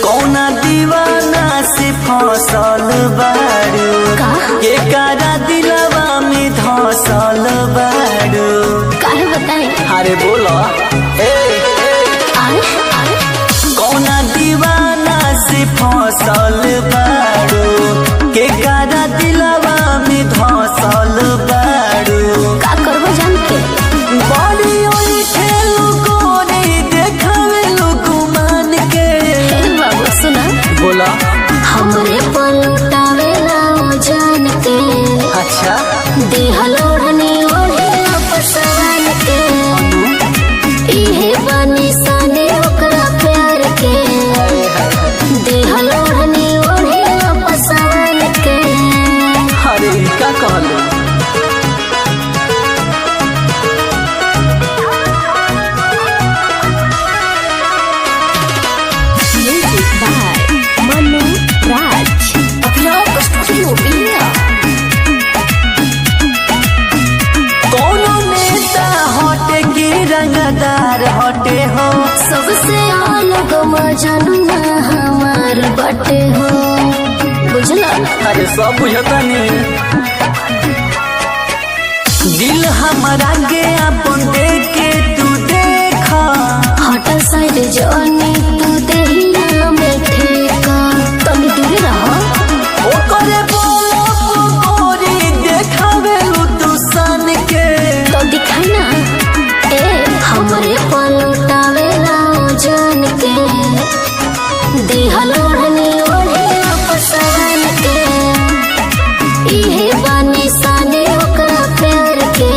कौना दीवाना से फसल बारू के कारा दिलवा में धसल बारू काहे बताए? अरे बोलो कौना दीवाना से फसल बारू के कारा दिलवा में धसल बारू का करबो जान के बड़ी ओई खेलू कोनी देखावे लोग मान के बाबू सुना बोला हमरे पलटावे ना जान के अच्छा देहलोड़नी ओढ़े पसवान के इहे बनी सने ओकरा प्यार के देहलोड़नी ओढ़े पसवान के अरे का कहलू म्यूजिक बाय मनु राज अपना स्टूडियो बिया कौनो नेता हटे की रंगदार हटे हो सबसे अलग मजनुआ हमार बटे हो बुझला अरे सब बुझता नहीं दिल हमारा के अपन देख के तू देखा हट साइड जानी तू देहिया में ठेका तनी दूर रहो ओ करे बोलो गोरी देखावे तू सन के तो दिखाई ना हमरे पलटावे ना जान के देहलोड़नी ओढ़े पसवान के इहे बनी सने ओकरा प्यार के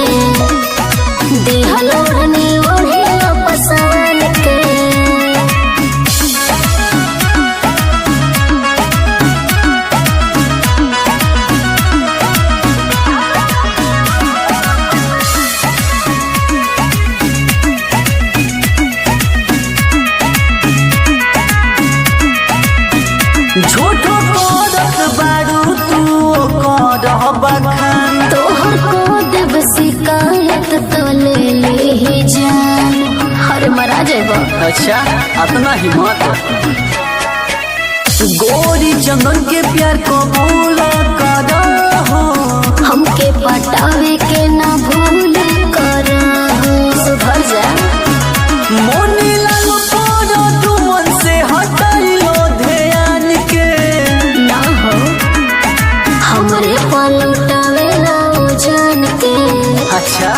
देहलोड़नी ओढ़े पसवान के झूठो करत बारू तू करह बखान तोहर को देव शिकायत तो ले ही जान हर मरा जेबो अच्छा अपना हिम्मत गोरी चंदन के प्यार को भूल करहो हमके पटावे के ना भूल कर सुधर जा मोनी लालो पोरो तू मन से हटाइलो ध्यान के ना हो हमरे पलटावे ना जान के अच्छा